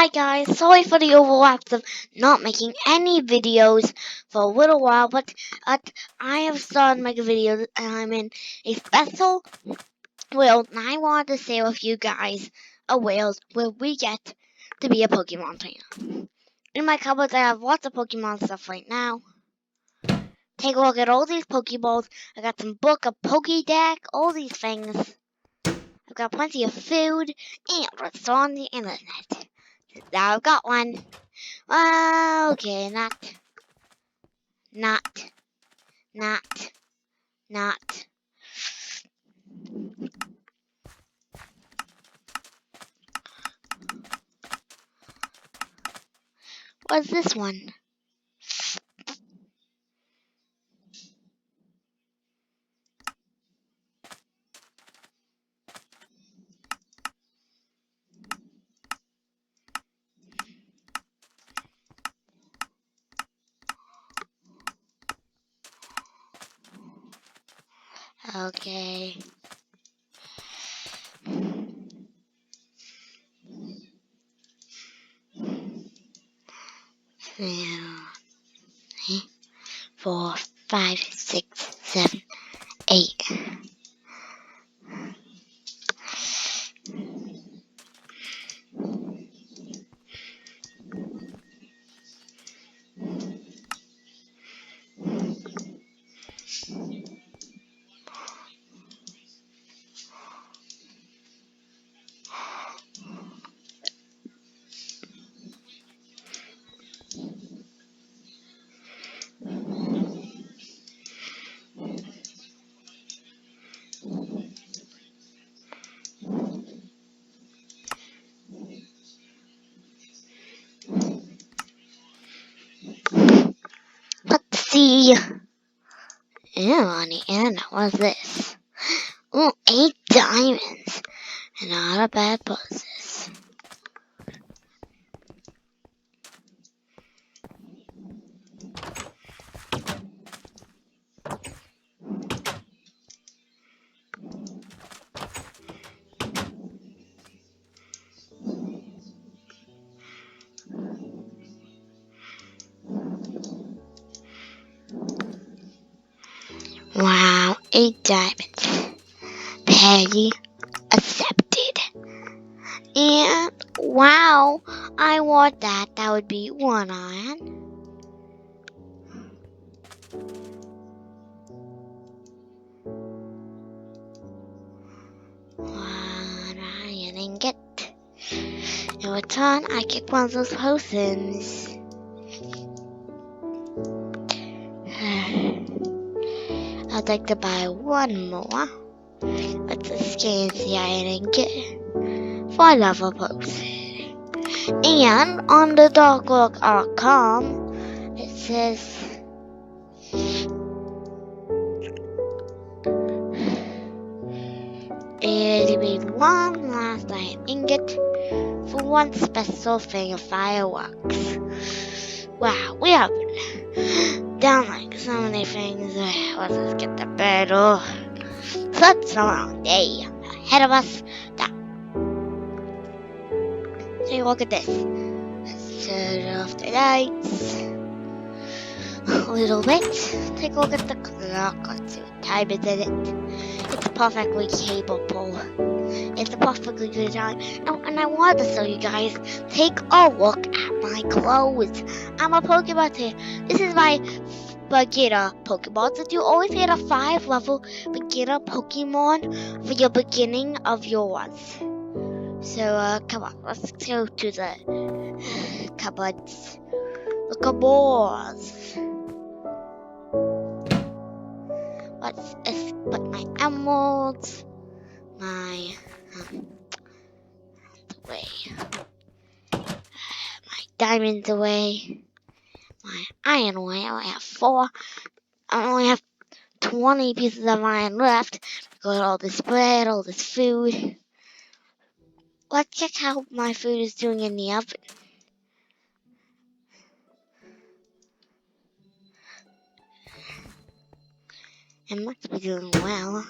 Hi guys, sorry for the overlaps of not making any videos for a little while, but I have started making videos and I'm in a special world and I wanted to share with you guys a world where we get to be a Pokemon trainer. In my cupboards I have lots of Pokemon stuff right now. Take a look at all these Pokeballs. I got some book, a Pokeday, all these things. I've got plenty of food and what's on the internet. Now I've got one. Okay, not. What's this one? Okay. Now, 4, 5, 6, 7, 8. Let's see. On the internet, what's this? Ooh, 8 diamonds. Not a bad purchase. Wow, 8 diamonds. Pay accepted. And wow, I want that. That would be 1 iron. 1 iron ingot. In return, I get one of those potions. I'd like to buy 1 more. Let's scan the iron ingot for another potion. And on the darklook.com, it says it made 1 last iron ingot for 1 special thing of fireworks. Wow, we have done like so many things. Let's just get to bed. Such a long day ahead of us. Take a look at this. Let's turn off the lights a little bit. Take a look at the clock. Let's see what time is in it. It's perfectly capable. It's a perfectly good time. Oh, and I wanted to show you guys. Take a look at my clothes. I'm a Pokemon trainer. This is my beginner Pokemon. So you always get a 5-level beginner Pokemon for your beginning of yours. So come on, let's go to the cupboards. Look at balls. Let's put my emeralds, my away, my diamonds away, my iron away. I only have 4. I only have 20 pieces of iron left. Got all this bread, all this food. Let's check how my food is doing in the oven. It must be doing well.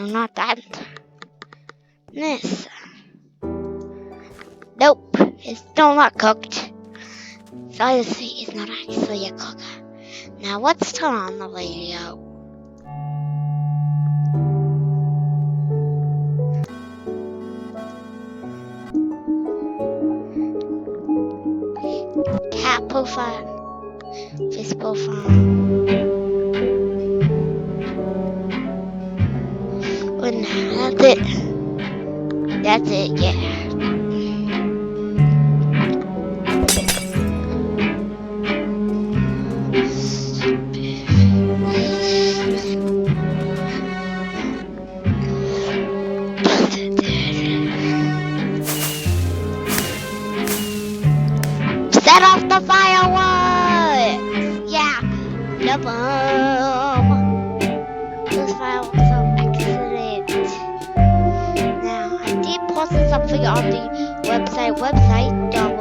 No, not that. This. Nope, it's still not cooked. So I see it's not actually a cooker. Now let's turn on the radio. Cat profile, fish profile. Oh, no, that's it. That's it, yeah. Set off the fireworks! Yeah, the bomb. Those fireworks are excellent. Now, I did post something on the website, woot.com.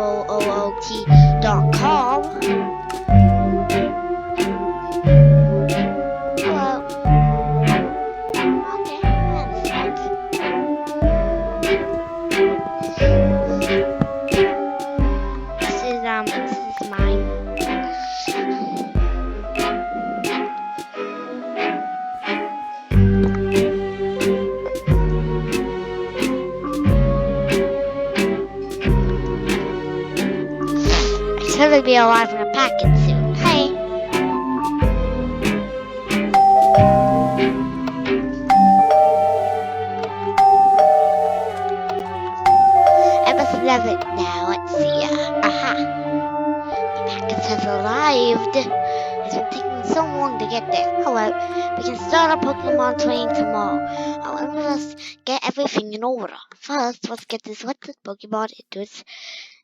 Hello. Okay, that's this is mine. It's gonna be arriving a packet soon. Hey. Episode 11. Now let's see. Aha. The packets have arrived. It's been taking so long to get there. Hello. We can start our Pokemon training tomorrow. Let us get everything in order. First, let's get this selected Pokemon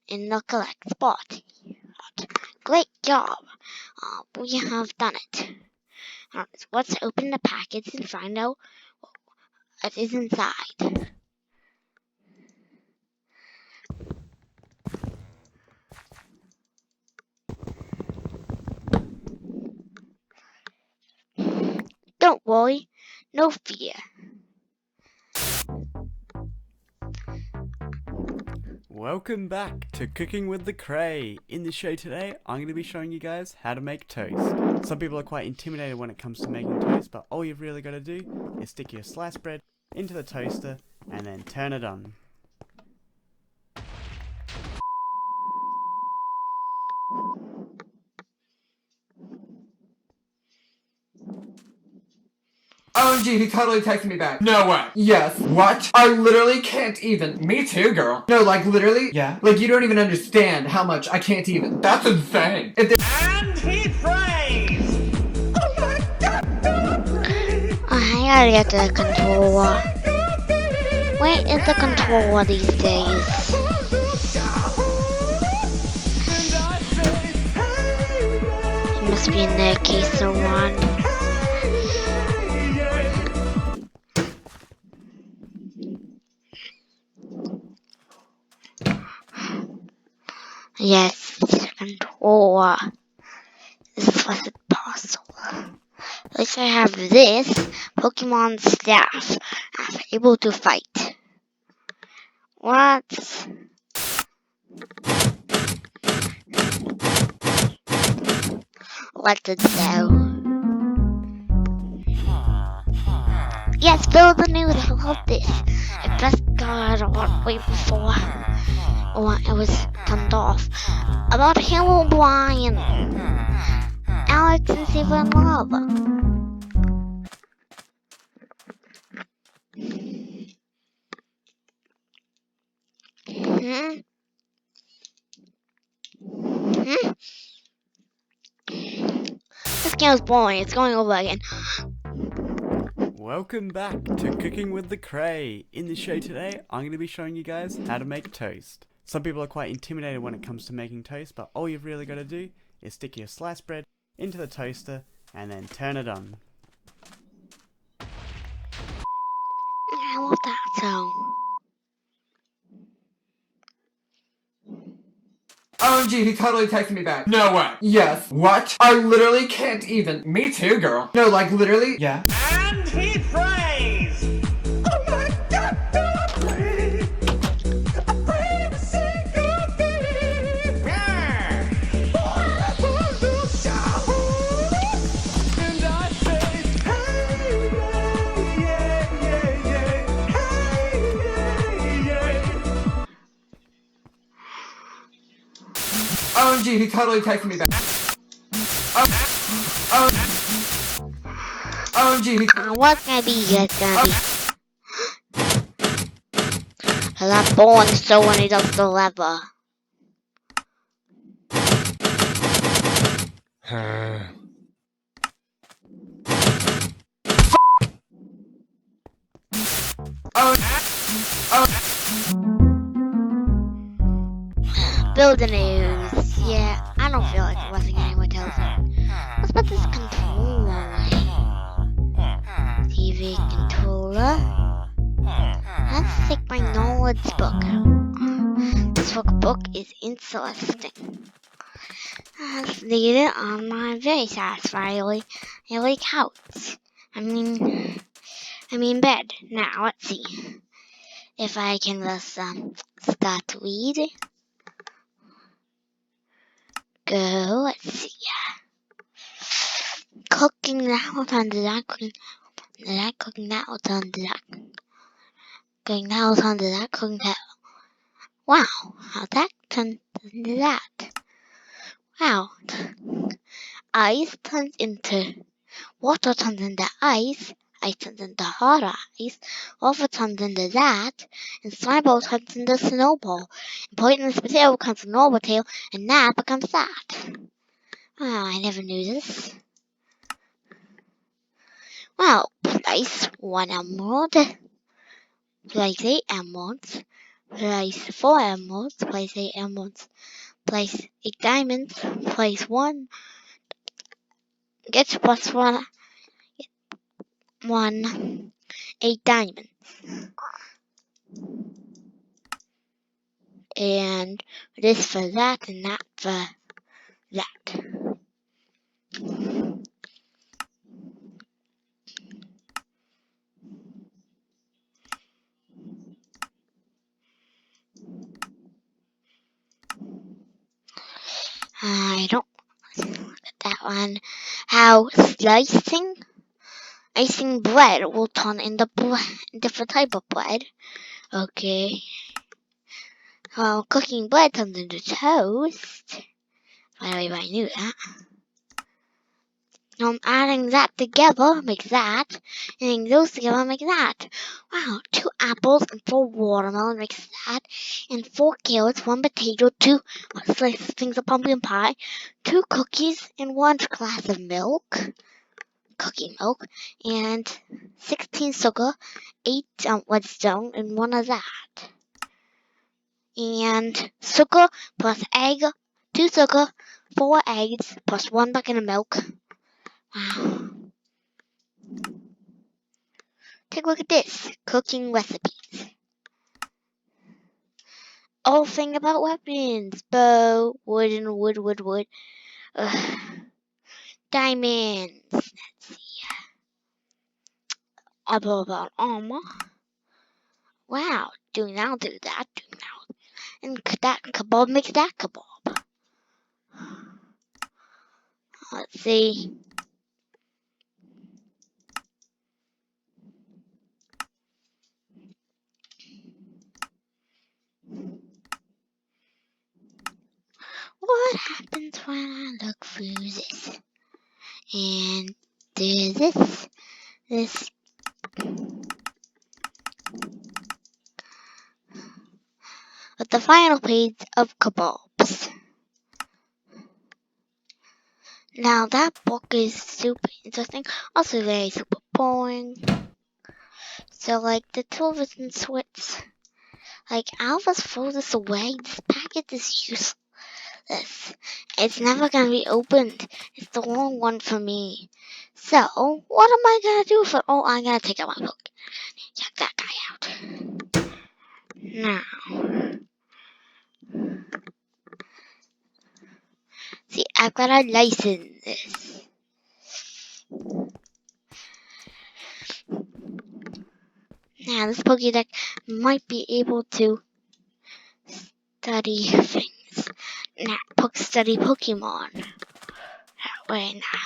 in the correct spot. Great job. We have done it. Alright, let's open the packets and find out what is inside. Don't worry, no fear. Welcome back to Cooking with the Cray. In the show today, I'm going to be showing you guys how to make toast. Some people are quite intimidated when it comes to making toast, but all you've really got to do is stick your sliced bread into the toaster and then turn it on. OMG, he totally texted me back. No way. Yes. What? I literally can't even. Me too, girl. No, like literally. Yeah. Like you don't even understand how much I can't even. That's insane. And he prays! Oh my God! I gotta get the controller. Where is the controller these days? It must be in their case or one. Yes, the controller. This was a parcel. At least I have this Pokemon staff. I'm able to fight. What? Let it go. Yes, build the new I love this. I pressed God on way before it was turned off. About Hello Brian. Alex is even love. This game is boring. It's going over again. Welcome back to Cooking with the Cray. In the show today, I'm going to be showing you guys how to make toast. Some people are quite intimidated when it comes to making toast, but all you've really got to do is stick your sliced bread into the toaster and then turn it on. I love that sound. OMG, he totally texted me back. No way. Yes. What? I literally can't even. Me too, girl. No, like literally. Yeah. And he prays! OMG, he totally texted me back. OMG, he... What's gonna be? It's gonna be. That bone so when he does the lever. Building news. Yeah, I don't feel like watching anyone tells me. What's about this controller? TV controller. Let's take my knowledge book. This book is interesting. Let's read it on my very satisfyingly couch. I mean bed. Now let's see if I can just start reading. Go. Let's see. Cooking that. What time did I cook? Did I cook that? What time did I? Cooking that. What time did I cook that? Wow, how that turned into that. Wow. Ice turns into water, turns into ice turns into hot ice, water turns into that, and snowball turns into snowball, and poisonous potato becomes a normal potato, and that becomes that. Wow, I never knew this. Wow, place 1 emerald, place 8 emeralds, place 4 emeralds, place 8 emeralds, place 8 diamonds, place 1, gets plus 1, 8 diamonds. And this for that and that for that. I don't look at that one. How icing bread will turn into different type of bread. Okay. Well, cooking bread turns into toast. By the way, I knew that. Adding that together makes that. Adding those together makes that. Wow, 2 apples and 4 watermelon makes that. And 4 carrots, 1 potato, 2 slices things of pumpkin pie, 2 cookies, and 1 glass of milk. Cookie milk. And 16 sugar, 8 redstone, and 1 of that. And sugar plus egg, 2 sugar, 4 eggs, plus 1 bucket of milk. Wow. Take a look at this. Cooking recipes. Oh, thing about weapons. Bow, wood and wood. Diamonds. Let's see. About armor. Wow. Do that. And that kebab makes that kebab. Let's see. What happens when I look through this? And there's this. With the final page of kebabs. Now that book is super interesting, also very super boring. So like the television switch, like I'll just throw this away. This packet is useless. It's never gonna be opened. It's the wrong one for me. So what am I gonna do with it? Oh, I'm gonna take out my book. Check that guy out. Now, see, I've gotta license this. Now this Pokeday might be able to study things. Now, study Pokemon. That way now.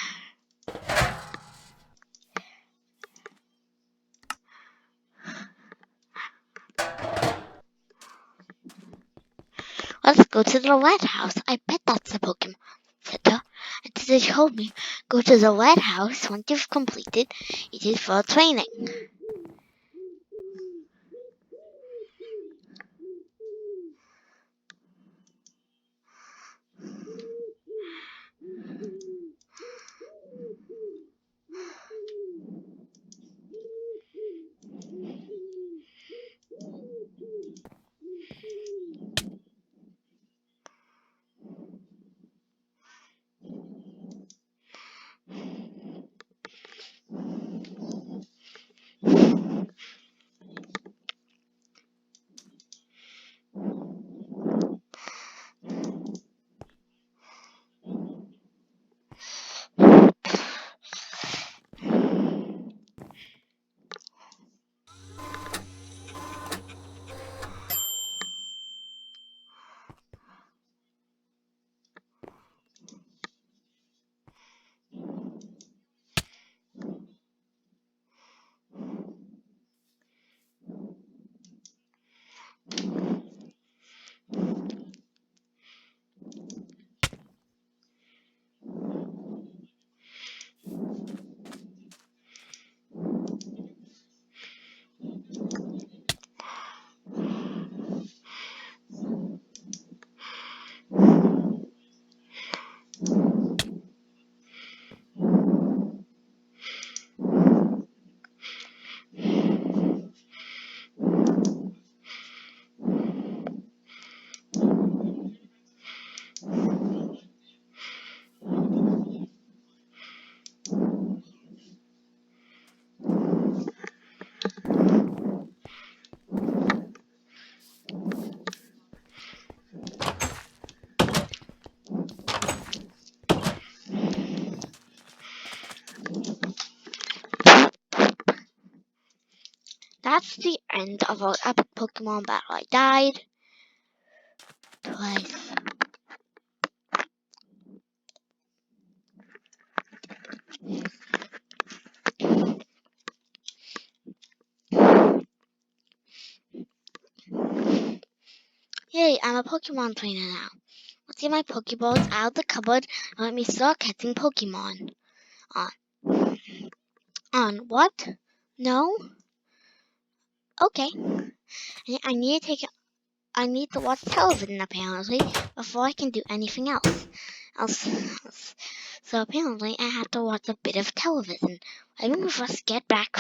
Let's go to the lighthouse. I bet that's lots of Pokemon Center. And they told me go to the Red House once you've completed it is for training. That's the end of our epic Pokemon battle. I died twice. Yay, I'm a Pokemon trainer now. Let's get my Pokeballs out of the cupboard and let me start catching Pokemon. On what? No? Okay. I need to watch television apparently before I can do anything else. So apparently I have to watch a bit of television. Let me first get back.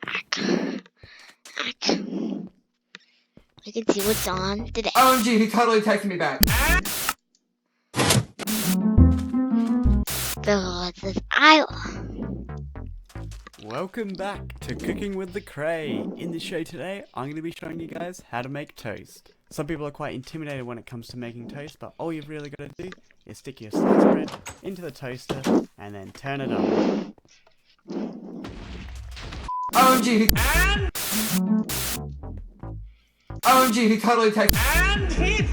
I can see what's on today. OMG, he totally texted me back. Versus Isla. Welcome back to Cooking with the Cray. In the show today, I'm going to be showing you guys how to make toast. Some people are quite intimidated when it comes to making toast, but all you've really got to do is stick your slice bread into the toaster and then turn it on. OMG, he totally texted. And he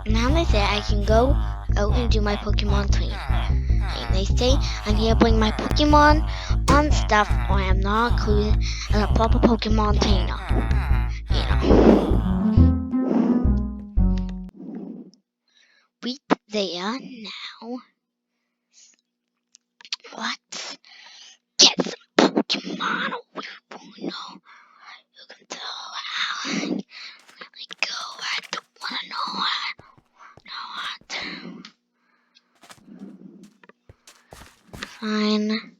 Now they say I can go out and do my Pokemon training. And they say I'm here to bring my Pokemon on stuff or I'm not included as a proper Pokemon trainer. Wait there now. Let's get some Pokemon. We won't know. You can tell how I really go. I don't want to know what. Fine.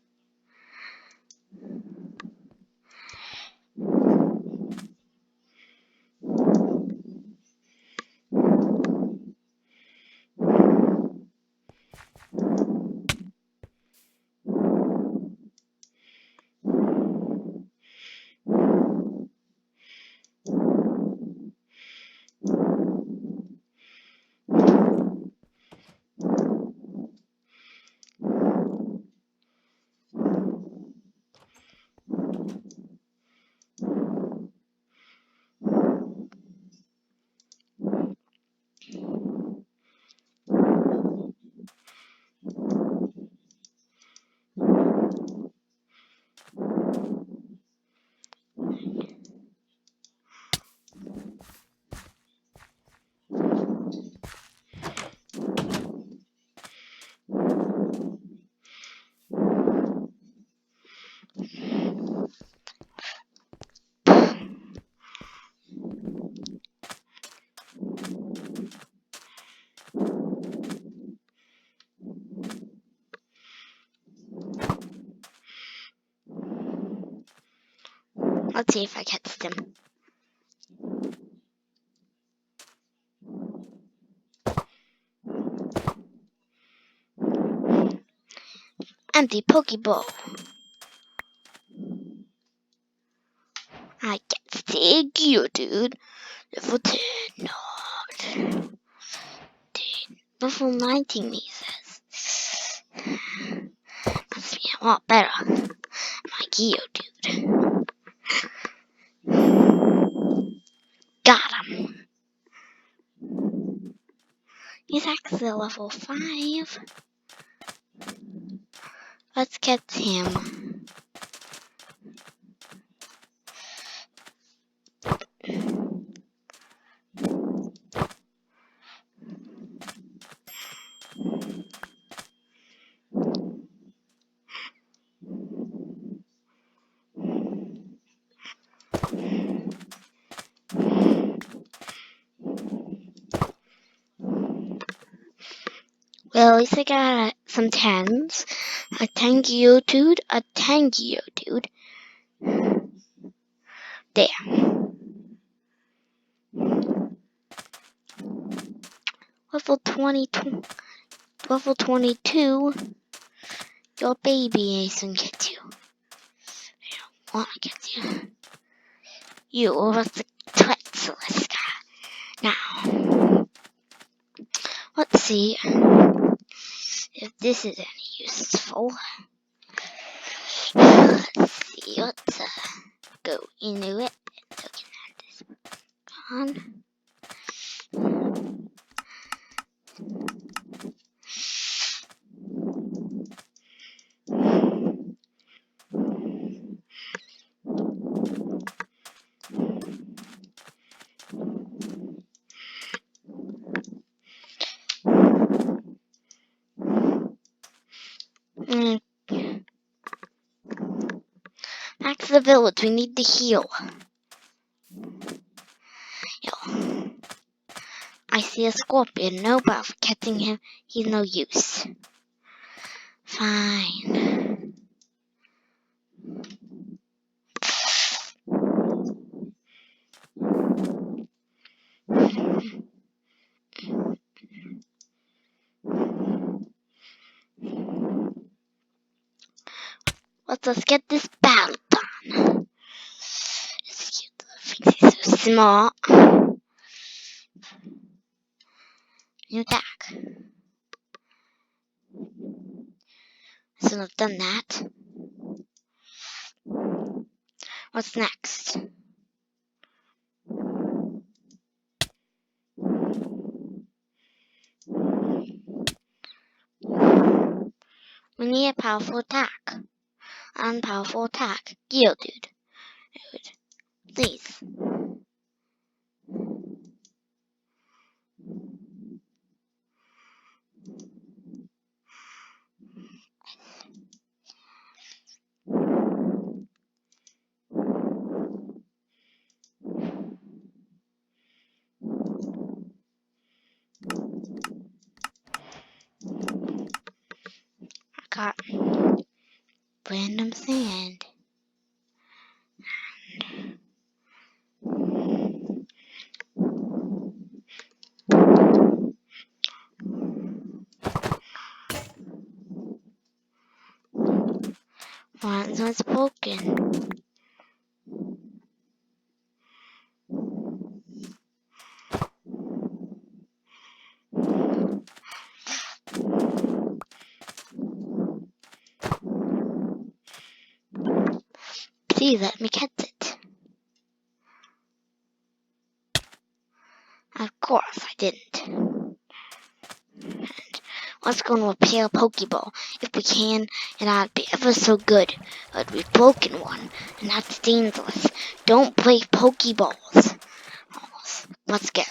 Let's see if I catch them. Empty Pokeball. I get the Geodude. Level 10. Not. Level 19, he says. Must be a lot better. My Geodude. Got him. He's actually level 5. Let's get him. Well, at least I got some 10s. A 10 Geodude, a 10 Geodude. There. Level 22. Your baby isn't get you. I don't want to get you. You are the Twitzeless guy. Now, let's see if this is any useful. Let's see. Let's go into it. So can have this on. Back to the village. We need to heal. Yo. I see a scorpion. No, but for catching him, he's no use. Fine. Let's get this battle done. It's cute. He's so smart. New attack. So I've done that. What's next? We need a powerful attack. Unpowerful attack. Geodude. Please. I got random sand. One's unspoken. Please let me catch it. Of course I didn't. And let's go and repair a Pokeball if we can, and that'd be ever so good. But we've broken one, and that's dangerous. Don't break Pokeballs. Let's go.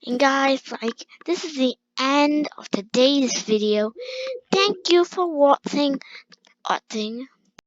And guys, this is the end of today's video. Thank you for watching.